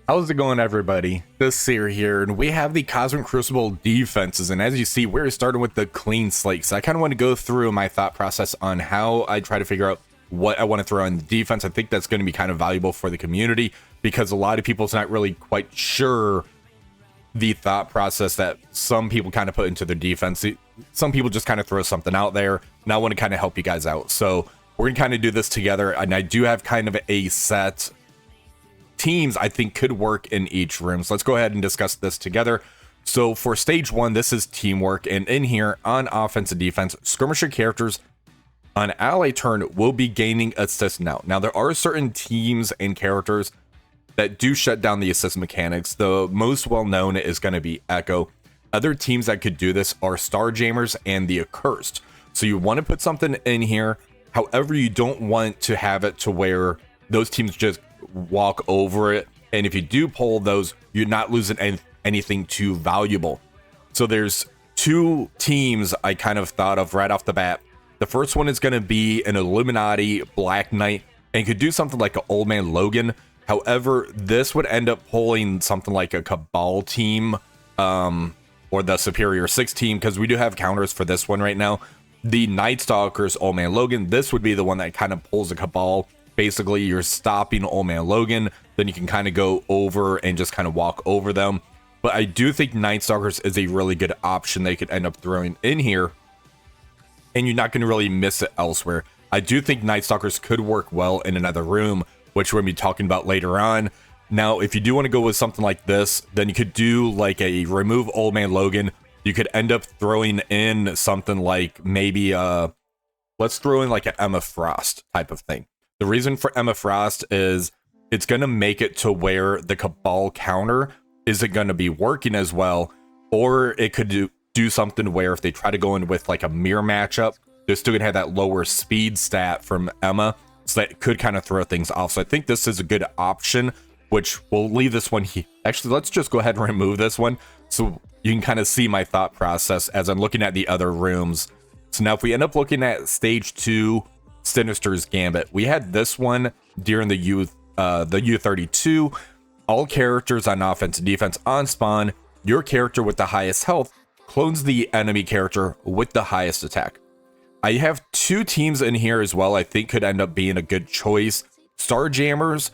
How's it going, everybody? Dacier here, and we have the Cosmic Crucible defenses, and as you see, we're starting with the clean slate. So I kind of want to go through my thought process on how I try to figure out what I want to throw in the defense. I think that's going to be kind of valuable for the community because a lot of people's not really quite sure the thought process that some people kind of put into their defense. Some people just kind of throw something out there, and I want to kind of help you guys out. So we're going to kind of do this together, and I do have kind of a set teams I think could work in each room. So let's go ahead and discuss this together. So for stage one, this is teamwork, and in here on offense and defense, skirmisher characters on ally turn will be gaining assist now. Now there are certain teams and characters that do shut down the assist mechanics. The most well known is going to be Echo. Other teams that could do this are Starjammers and the Accursed. So you want to put something in here. However, you don't want to have it to where those teams just walk over it, and if you do pull those, you're not losing anything too valuable. So there's two teams I kind of thought of right off the bat. The first one is going to be an Illuminati Black Knight, and could do something like an Old Man Logan. However, this would end up pulling something like a Cabal team, or the Superior 6 team, because we do have counters for this one right now. The Night Stalker's Old Man Logan, this would be the one that kind of pulls a Cabal. Basically, you're stopping Old Man Logan, then you can kind of go over and just kind of walk over them. But I do think Night Stalkers is a really good option they could end up throwing in here, and you're not going to really miss it elsewhere. I do think Night Stalkers could work well in another room, which we're going to be talking about later on. Now, if you do want to go with something like this, then you could do like a remove Old Man Logan. You could end up throwing in something like maybe, let's throw in like an Emma Frost type of thing. The reason for Emma Frost is it's going to make it to where the Cabal counter isn't going to be working as well, or it could do something where if they try to go in with like a mirror matchup, they're still going to have that lower speed stat from Emma, so that could kind of throw things off. So I think this is a good option, which we'll leave this one here. Actually, let's just go ahead and remove this one so you can kind of see my thought process as I'm looking at the other rooms. So now if we end up looking at stage 2, Sinister's Gambit, we had this one during the U32. All characters on offense and defense on spawn, your character with the highest health clones the enemy character with the highest attack. I have two teams in here as well I think could end up being a good choice. Starjammers,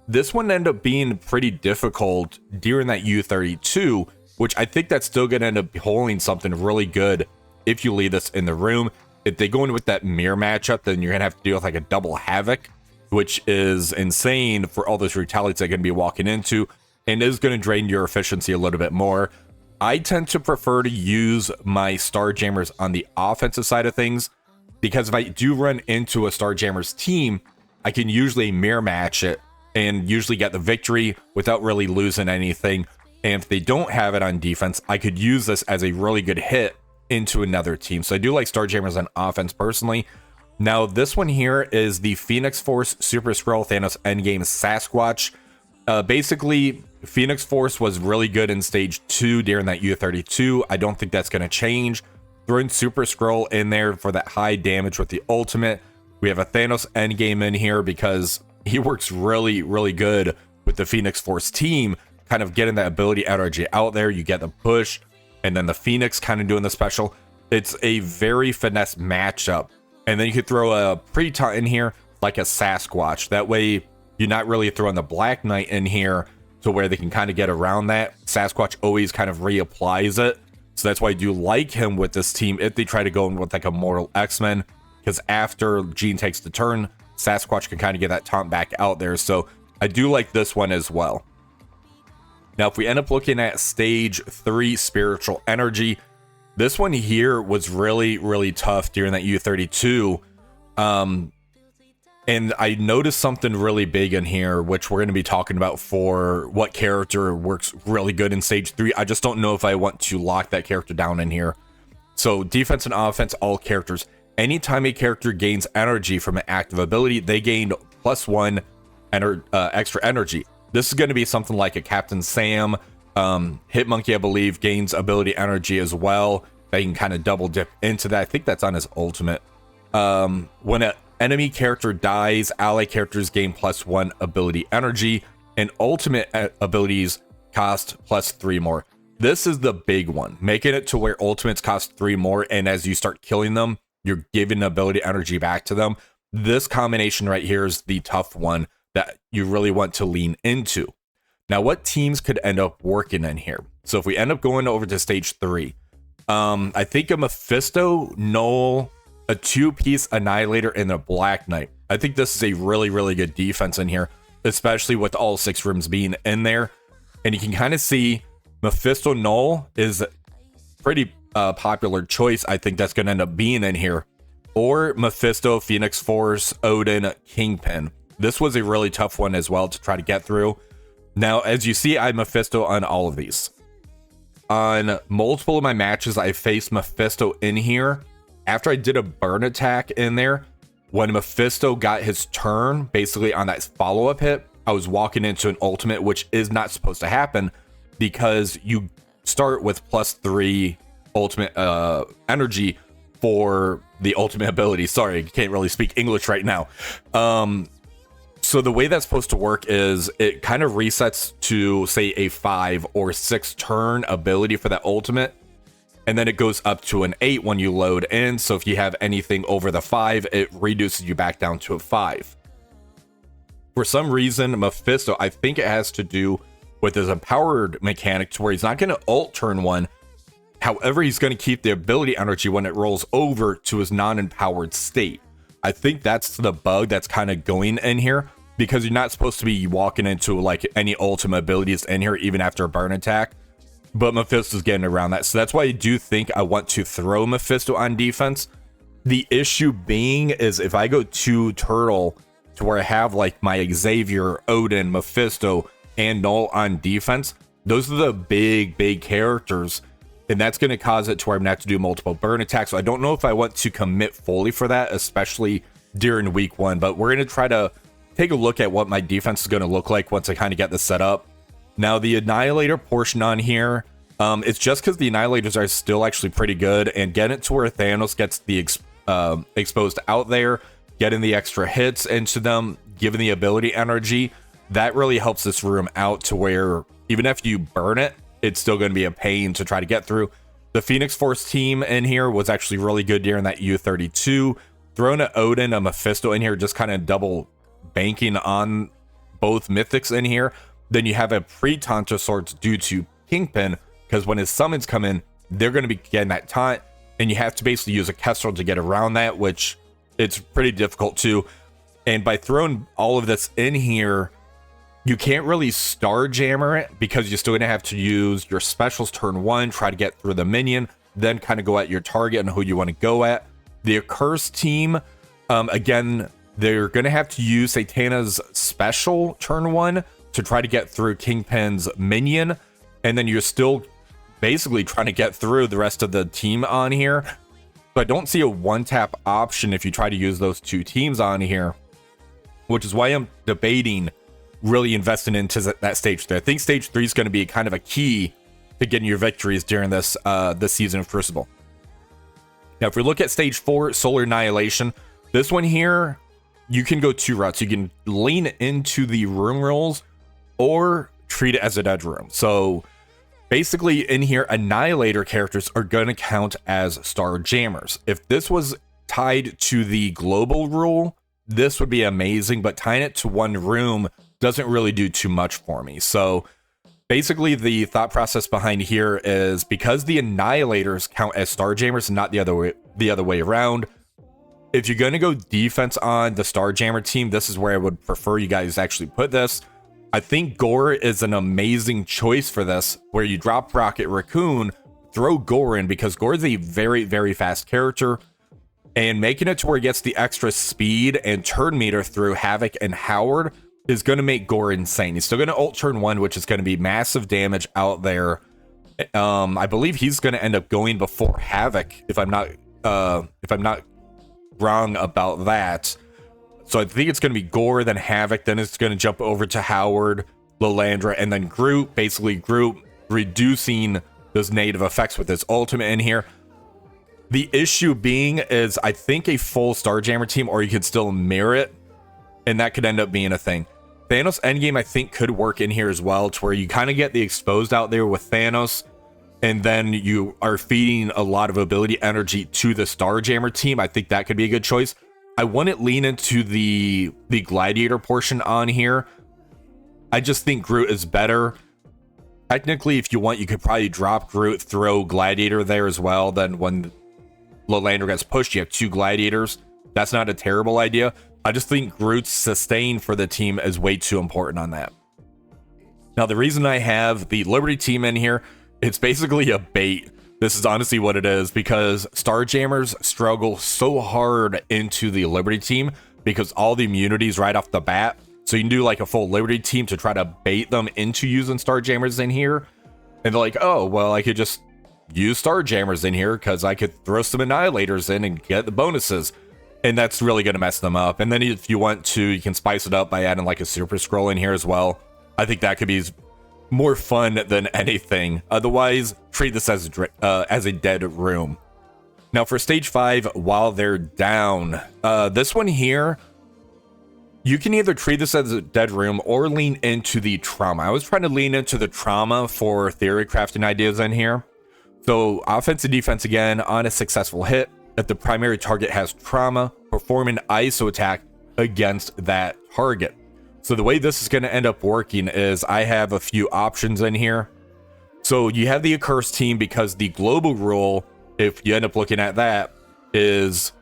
this one ended up being pretty difficult during that U32, which I think that's still going to end up holding something really good if you leave this in the room. If they go in with that mirror matchup, then you're going to have to deal with like a double Havoc, which is insane for all those retaliates they're going to be walking into, and is going to drain your efficiency a little bit more. I tend to prefer to use my Starjammers on the offensive side of things, because if I do run into a Starjammers team, I can usually mirror match it and usually get the victory without really losing anything. And if they don't have it on defense, I could use this as a really good hit into another team. So I do like Starjammers on offense personally. Now this one here is the Phoenix Force Super Skrull Thanos Endgame Sasquatch. Basically, Phoenix Force was really good in stage 2 during that U32. I don't think that's going to change. Throwing Super Skrull in there for that high damage with the ultimate. We have a Thanos Endgame in here because he works really, really good with the Phoenix Force team, kind of getting that ability energy out there. You get the push, and then the Phoenix kind of doing the special. It's a very finesse matchup. And then you could throw a pre-taunt in here like a Sasquatch. That way you're not really throwing the Black Knight in here to where they can kind of get around that. Sasquatch always kind of reapplies it. So that's why I do like him with this team if they try to go in with like a Mortal X-Men. Because after Jean takes the turn, Sasquatch can kind of get that taunt back out there. So I do like this one as well. Now, if we end up looking at stage 3, Spiritual Energy, this one here was really, really tough during that U32. And I noticed something really big in here, which we're going to be talking about for what character works really good in stage 3. I just don't know if I want to lock that character down in here. So defense and offense, all characters. Anytime a character gains energy from an active ability, they gain +1 extra energy. This is going to be something like a Captain Sam. Hitmonkey, I believe, gains ability energy as well. They can kind of double dip into that. I think that's on his ultimate. When an enemy character dies, ally characters gain +1 ability energy. and ultimate abilities cost +3 more. This is the big one, making it to where ultimates cost 3 more, and as you start killing them, you're giving ability energy back to them. This combination right here is the tough one that you really want to lean into. Now, what teams could end up working in here? So if we end up going over to stage 3, I think a Mephisto, Null, a 2-piece Annihilator, and a Black Knight. I think this is a really, really good defense in here, especially with all 6 rooms being in there. And you can kind of see Mephisto Null is pretty popular choice. I think that's going to end up being in here. Or Mephisto, Phoenix Force, Odin, Kingpin. This was a really tough one as well to try to get through. Now, as you see, I Mephisto on all of these. On multiple of my matches, I faced Mephisto in here. After I did a burn attack in there, when Mephisto got his turn, basically on that follow-up hit, I was walking into an ultimate, which is not supposed to happen because you start with +3 ultimate energy for the ultimate ability. Sorry, I can't really speak English right now. So the way that's supposed to work is it kind of resets to, say, a 5 or 6 turn ability for that ultimate, and then it goes up to an 8 when you load in. So if you have anything over the 5, it reduces you back down to a 5. For some reason, Mephisto, I think it has to do with his empowered mechanic to where he's not going to ult turn 1. However, he's going to keep the ability energy when it rolls over to his non-empowered state. I think that's the bug that's kind of going in here, because you're not supposed to be walking into like any ultimate abilities in here even after a burn attack, but Mephisto's getting around that. So that's why I do think I want to throw Mephisto on defense. The issue being is if I go to Turtle to where I have like my Xavier, Odin, Mephisto, and Null on defense, those are the big characters, and that's going to cause it to where I'm going to have to do multiple burn attacks. So I don't know if I want to commit fully for that, especially during week 1, but we're going to try to take a look at what my defense is going to look like once I kind of get this set up. Now, the Annihilator portion on here, it's just because the Annihilators are still actually pretty good, and getting it to where Thanos gets the exposed out there, getting the extra hits into them, giving the ability energy, that really helps this room out to where even if you burn it, it's still going to be a pain to try to get through. The Phoenix Force team in here was actually really good during that U32. Throwing an Odin, a Mephisto in here, just kind of double banking on both mythics in here. Then you have a pre-taunt of sorts due to Kingpin, because when his summons come in, they're going to be getting that taunt, and you have to basically use a Kestrel to get around that, which it's pretty difficult to. And by throwing all of this in here, you can't really Star Jammer it, because you're still going to have to use your specials turn 1, try to get through the minion, then kind of go at your target and who you want to go at. The Accursed team, again, they're going to have to use Satana's special turn 1 to try to get through Kingpin's minion, and then you're still basically trying to get through the rest of the team on here. So I don't see a one-tap option if you try to use those 2 teams on here, which is why I'm debating really investing into that stage 3. I think stage 3 is going to be kind of a key to getting your victories during this season of Crucible. Now, if we look at stage 4, Solar Annihilation, this one here, you can go 2 routes. You can lean into the room rolls or treat it as a dead room. So basically in here, Annihilator characters are going to count as Star Jammers. If this was tied to the global rule, this would be amazing, but tying it to one room doesn't really do too much for me. So basically the thought process behind here is because the Annihilators count as Star Jammers and not the other way around, if you're going to go defense on the Star Jammer team, this is where I would prefer you guys actually put this. I think Gore is an amazing choice for this, where you drop Rocket Raccoon, throw Gore in, because Gore is a very fast character, and making it to where he gets the extra speed and turn meter through Havoc and Howard is going to make Gore insane. He's still going to ult turn 1, which is going to be massive damage out there. I believe he's going to end up going before Havoc, if I'm not wrong about that. So I think it's going to be Gore, then Havoc, then it's going to jump over to Howard, Lilandra, and then Groot. Basically Groot reducing those negative effects with his ultimate in here. The issue being is I think a full Starjammer team, or you could still mirror it, and that could end up being a thing. Thanos endgame, I think, could work in here as well, to where you kind of get the exposed out there with Thanos, and then you are feeding a lot of ability energy to the Starjammer team. I think that could be a good choice. I wouldn't lean into the Gladiator portion on here. I just think Groot is better. Technically, if you want, you could probably drop Groot, throw Gladiator there as well. Then when Lilandra gets pushed, you have 2 Gladiators. That's not a terrible idea. I just think Groot's sustain for the team is way too important on that. Now, the reason I have the Liberty team in here, it's basically a bait. This is honestly what it is, because Starjammers struggle so hard into the Liberty team because all the immunities right off the bat. So you can do like a full Liberty team to try to bait them into using Starjammers in here. And they're like, oh, well, I could just use Starjammers in here because I could throw some annihilators in and get the bonuses. And that's really going to mess them up. And then if you want to, you can spice it up by adding like a Super Scroll in here as well. I think that could be more fun than anything. Otherwise, treat this as a dead room. Now for stage 5, while they're down, this one here, you can either treat this as a dead room or lean into the trauma. I was trying to lean into the trauma for theory crafting ideas in here. So offense and defense again, on a successful hit, if the primary target has trauma, perform an ISO attack against that target. So the way this is going to end up working is I have a few options in here. So you have the accursed team, because the global rule, if you end up looking at that, is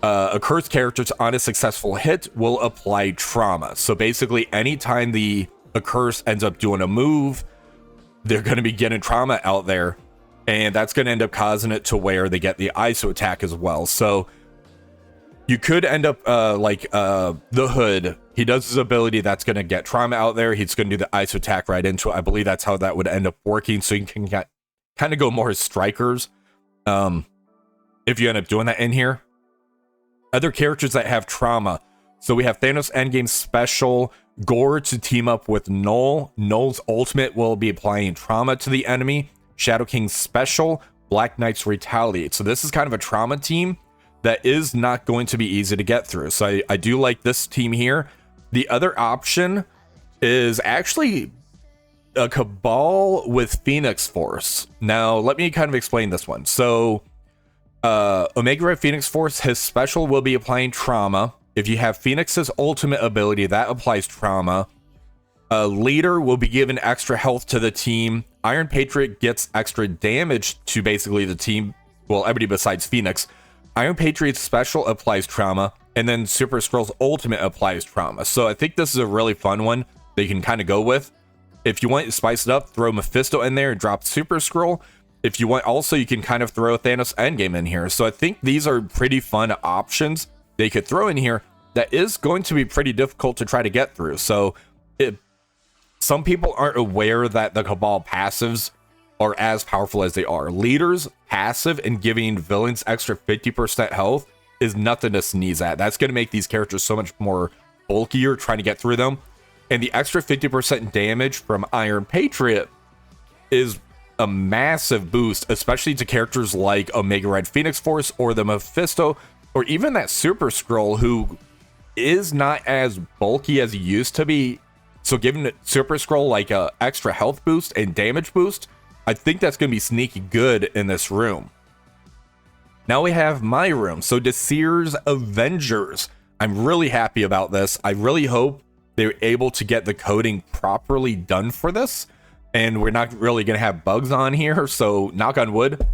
accursed characters on a successful hit will apply trauma. So basically, anytime the accursed ends up doing a move, they're going to be getting trauma out there. And that's going to end up causing it to where they get the ISO attack as well. So you could end up the Hood. He does his ability that's going to get trauma out there. He's going to do the ISO attack right into it. I believe that's how that would end up working. So you can kind of go more as strikers if you end up doing that in here. Other characters that have trauma. So we have Thanos Endgame Special, Gore to team up with Null. Null's ultimate will be applying trauma to the enemy. Shadow King Special, Black Knight's Retaliate. So this is kind of a trauma team that is not going to be easy to get through. So I do like this team here. The other option is actually a Cabal with Phoenix Force. Now, let me kind of explain this one. So Omega Red Phoenix Force, his special will be applying trauma. If you have Phoenix's ultimate ability, that applies trauma. Leader will be given extra health to the team. Iron Patriot gets extra damage to basically the team. Well, everybody besides Phoenix. Iron Patriot's special applies trauma, and then Super Skrull's ultimate applies trauma. So I think this is a really fun one that you can kind of go with. If you want to spice it up, throw Mephisto in there and drop Super Skrull. If you want, also, you can kind of throw Thanos Endgame in here. So I think these are pretty fun options they could throw in here that is going to be pretty difficult to try to get through. So some people aren't aware that the Cabal passives are as powerful as they are. Leader's passive and giving villains extra 50% health is nothing to sneeze at. That's going to make these characters so much more bulkier trying to get through them. And the extra 50% damage from Iron Patriot is a massive boost, especially to characters like Omega Red Phoenix Force or the Mephisto, or even that Super Skrull, who is not as bulky as he used to be. So giving Super Skrull like a extra health boost and damage boost, I think that's going to be sneaky good in this room. Now we have my room. So Dacier's Avengers. I'm really happy about this. I really hope they're able to get the coding properly done for this. And we're not really going to have bugs on here. So knock on wood.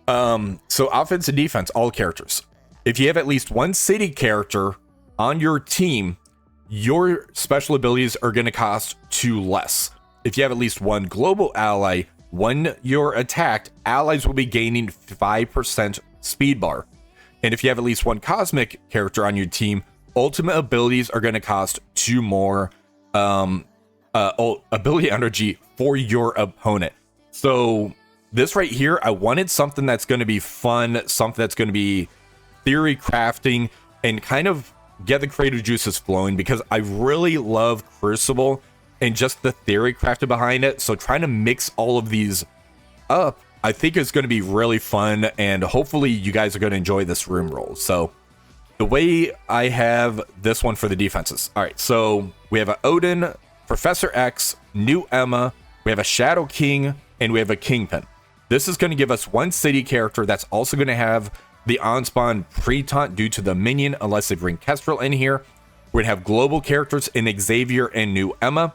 So offense and defense, all characters. If you have at least one city character on your team, your special abilities are going to cost 2 less. If you have at least one global ally, when you're attacked, allies will be gaining 5% speed bar. And if you have at least one cosmic character on your team, ultimate abilities are going to cost 2 more ability energy for your opponent. So this right here, I wanted something that's going to be fun, something that's going to be theory crafting and kind of get the creative juices flowing, because I really love Crucible and just the theory crafted behind it. So trying to mix all of these up, I think it's going to be really fun, and hopefully you guys are going to enjoy this room roll. So the way I have this one for the defenses. All right, so we have an Odin, Professor X, new Emma, we have a Shadow King, and we have a Kingpin. This is going to give us one city character that's also going to have the on-spawn pre-taunt due to the minion, unless they bring Kestrel in here. We're going to have global characters in Xavier and new Emma.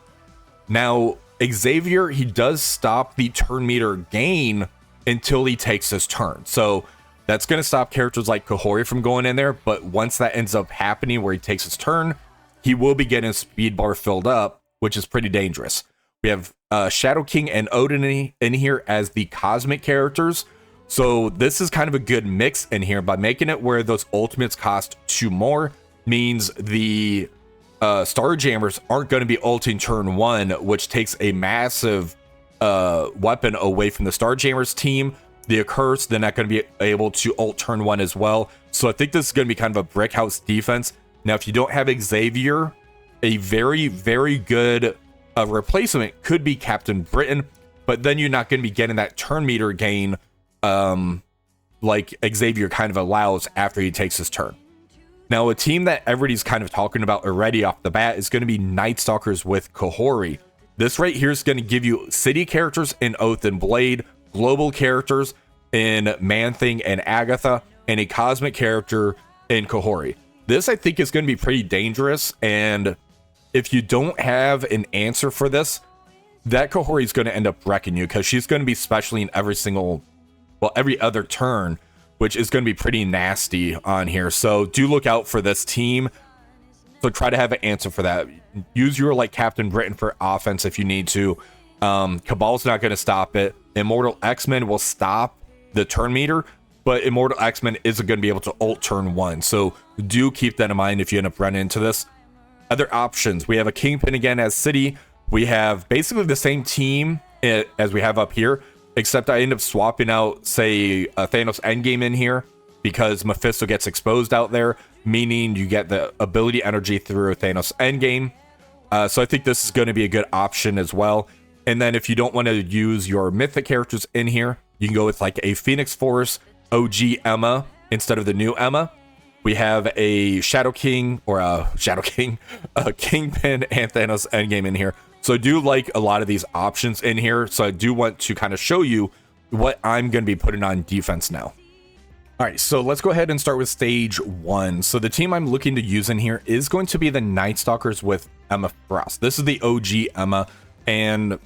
Now, Xavier, he does stop the turn meter gain until he takes his turn. So that's going to stop characters like Kahori from going in there. But once that ends up happening where he takes his turn, he will be getting his speed bar filled up, which is pretty dangerous. We have Shadow King and Odin in here as the cosmic characters. So this is kind of a good mix in here by making it where those ultimates cost 2 more, means the Starjammers aren't going to be ulting turn 1, which takes a massive weapon away from the Starjammers team. The Accursed, they're not going to be able to ult turn 1 as well. So I think this is going to be kind of a brick house defense. Now, if you don't have Xavier, a very, very good replacement could be Captain Britain, but then you're not going to be getting that turn meter gain like Xavier kind of allows after he takes his turn. Now, a team that everybody's kind of talking about already off the bat is going to be Night Stalkers with Kahori. This right here is going to give you city characters in Oath and Blade, global characters in Man-Thing and Agatha, and a cosmic character in Kahori. This, I think, is going to be pretty dangerous, and if you don't have an answer for this, that Kahori is going to end up wrecking you, because she's going to be specially in every other turn, which is going to be pretty nasty on here. So do look out for this team. So try to have an answer for that. Use your like Captain Britain for offense if you need to. Cabal's not going to stop it. Immortal X-Men will stop the turn meter, but Immortal X-Men isn't going to be able to ult turn 1. So do keep that in mind if you end up running into this. Other options, we have a Kingpin again as city. We have basically the same team as we have up here, except I end up swapping out, say, Thanos Endgame in here because Mephisto gets exposed out there, meaning you get the ability energy through Thanos Endgame. So I think this is going to be a good option as well. And then if you don't want to use your mythic characters in here, you can go with like a Phoenix Force OG Emma instead of the new Emma. We have a Shadow King or a Kingpin and Thanos Endgame in here. So I do like a lot of these options in here. So I do want to kind of show you what I'm going to be putting on defense now. All right, so let's go ahead and start with stage 1. So the team I'm looking to use in here is going to be the Night Stalkers with Emma Frost. This is the OG Emma, and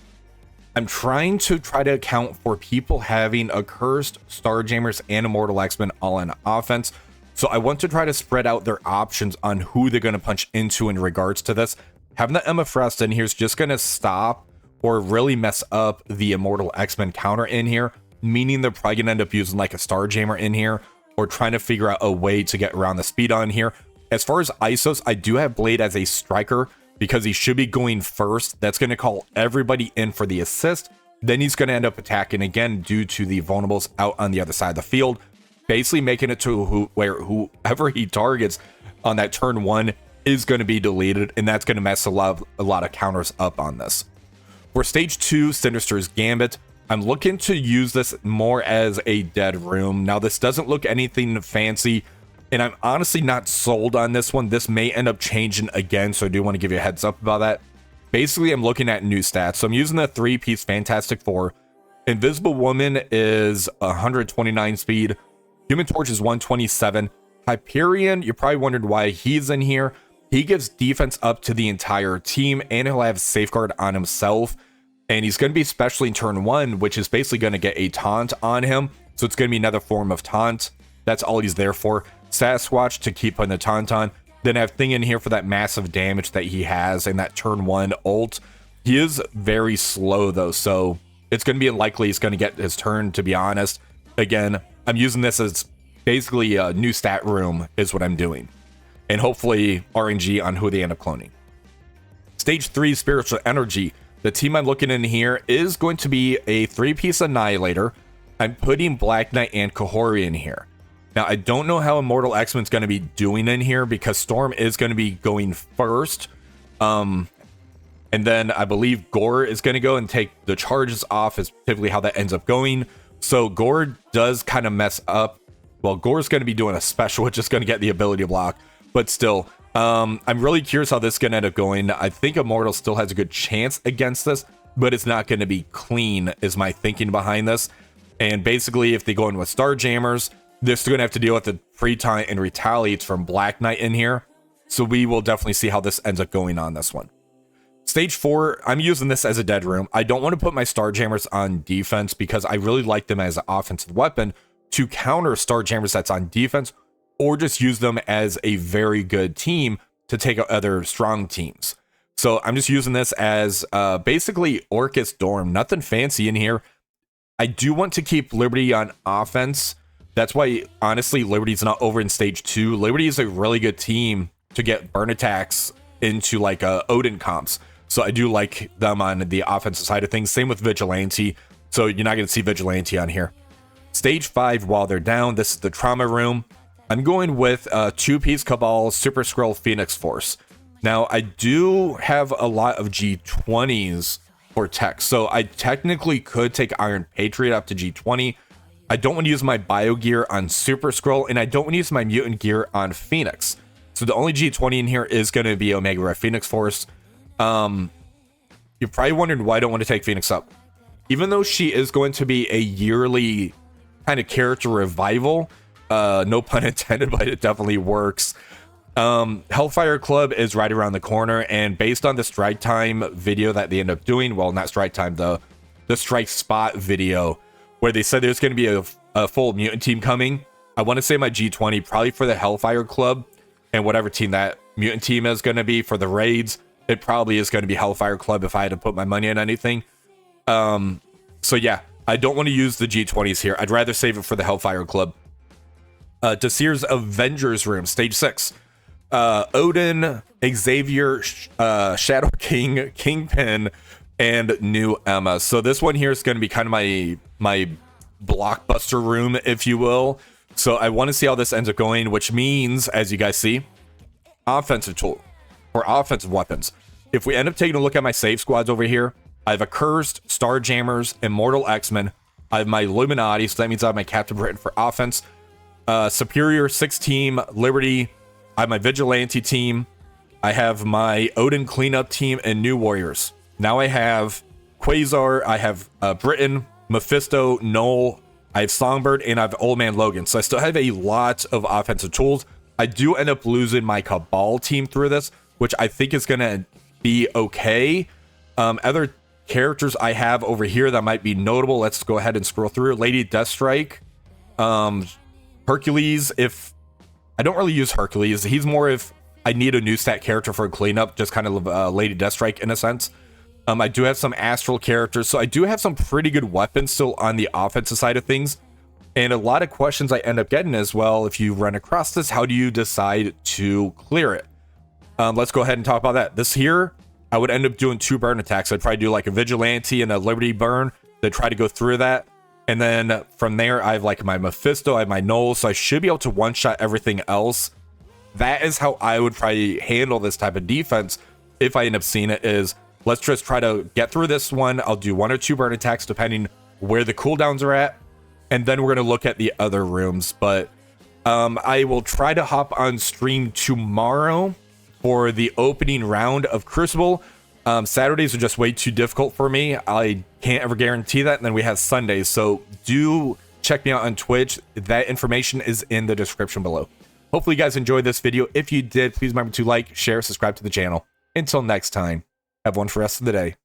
I'm trying to account for people having Accursed, Starjammers, and Immortal X-Men all in offense. So I want to try to spread out their options on who they're going to punch into in regards to this. Having the Emma Frost in here is just going to stop or really mess up the Immortal X-Men counter in here, meaning they're probably going to end up using like a Starjammer in here or trying to figure out a way to get around the speed on here. As far as ISOs, I do have Blade as a striker because he should be going first. That's going to call everybody in for the assist. Then he's going to end up attacking again due to the vulnerables out on the other side of the field, basically making it to where whoever he targets on that turn 1 is going to be deleted, and that's going to mess a lot of counters up on this. For stage 2, Sinister's Gambit, I'm looking to use this more as a dead room. Now, this doesn't look anything fancy, and I'm honestly not sold on this one. This may end up changing again, so I do want to give you a heads up about that. Basically, I'm looking at new stats. So I'm using the 3-piece Fantastic Four. Invisible Woman is 129 speed. Human Torch is 127. Hyperion, you're probably wondering why he's in here. He gives defense up to the entire team, and he'll have Safeguard on himself. And he's going to be specially in turn 1, which is basically going to get a taunt on him. So it's going to be another form of taunt. That's all he's there for. Sasquatch to keep putting the taunt on. Then I have Thing in here for that massive damage that he has in that turn 1 ult. He is very slow though, so it's going to be unlikely he's going to get his turn, to be honest. Again, I'm using this as basically a new stat room is what I'm doing. And hopefully RNG on who they end up cloning. Stage 3, Spiritual Energy. The team I'm looking in here is going to be a 3-piece Annihilator. I'm putting Black Knight and Kahori in here. Now, I don't know how Immortal X-Men's going to be doing in here because Storm is going to be going first. And then I believe Gore is going to go and take the charges off is typically how that ends up going. So Gore does kind of mess up. Well, Gore's going to be doing a special, which is going to get the ability block. But still, I'm really curious how this is going to end up going. I think Immortal still has a good chance against this, but it's not going to be clean, is my thinking behind this. And basically, if they go in with Starjammers, they're still going to have to deal with the free time and retaliates from Black Knight in here. So we will definitely see how this ends up going on this one. Stage 4, I'm using this as a dead room. I don't want to put my Starjammers on defense because I really like them as an offensive weapon to counter Starjammers that's on defense, or just use them as a very good team to take out other strong teams. So I'm just using this as basically Orcus Dorm. Nothing fancy in here. I do want to keep Liberty on offense. That's why, honestly, Liberty's not over in stage 2. Liberty is a really good team to get burn attacks into like Odin comps. So I do like them on the offensive side of things. Same with Vigilante. So you're not going to see Vigilante on here. Stage 5, while they're down, this is the trauma room. I'm going with 2-piece Cabal, Super Skrull, Phoenix Force. Now, I do have a lot of G20s for tech, so I technically could take Iron Patriot up to G20. I don't want to use my Bio Gear on Super Skrull, and I don't want to use my Mutant Gear on Phoenix. So the only G20 in here is going to be Omega Red Phoenix Force. You're probably wondering why I don't want to take Phoenix up. Even though she is going to be a yearly kind of character revival, no pun intended, but it definitely works. Hellfire Club is right around the corner, and based on the strike time video that they end up doing, well, not strike time, the strike spot video, where they said there's going to be a full mutant team coming. I want to say my G20 probably for the Hellfire Club, and whatever team that mutant team is going to be for the raids, it probably is going to be Hellfire Club if I had to put my money on anything. So yeah, I don't want to use the G20s here. I'd rather save it for the Hellfire Club. Dacier's Avengers room, stage 6. Odin, Xavier, Shadow King, Kingpin, and new Emma. So this one here is going to be kind of my blockbuster room, if you will. So I want to see how this ends up going, which means, as you guys see, offensive tool or offensive weapons. If we end up taking a look at my save squads over here, I have Accursed, Starjammers, Immortal X-Men. I have my Illuminati, so that means I have my Captain Britain for offense. Superior 6 team, Liberty. I have my Vigilante team. I have my Odin cleanup team and New Warriors. Now I have Quasar, I have Britain, Mephisto, Null, I have Songbird, and I have Old Man Logan. So I still have a lot of offensive tools. I do end up losing my Cabal team through this, which I think is going to be okay. Other characters I have over here that might be notable. Let's go ahead and scroll through. Lady Deathstrike. Hercules, if I don't really use Hercules, he's more if I need a new stat character for a cleanup, just kind of Lady Deathstrike in a sense. I do have some astral characters, so I do have some pretty good weapons still on the offensive side of things. And a lot of questions I end up getting as well, if you run across this, how do you decide to clear it? Let's go ahead and talk about that. This here, I would end up doing 2 burn attacks. I'd probably do like a Vigilante and a Liberty burn to try to go through that. And then from there, I have like my Mephisto, I have my Null, so I should be able to one-shot everything else. That is how I would probably handle this type of defense if I end up seeing it, is let's just try to get through this one. I'll do 1 or 2 burn attacks depending where the cooldowns are at. And then we're going to look at the other rooms. But I will try to hop on stream tomorrow for the opening round of Crucible. Saturdays are just way too difficult for me. I can't ever guarantee that. And then we have Sundays. So do check me out on Twitch. That information is in the description below. Hopefully you guys enjoyed this video. If you did, please remember to like, share, subscribe to the channel. Until next time, have one for the rest of the day.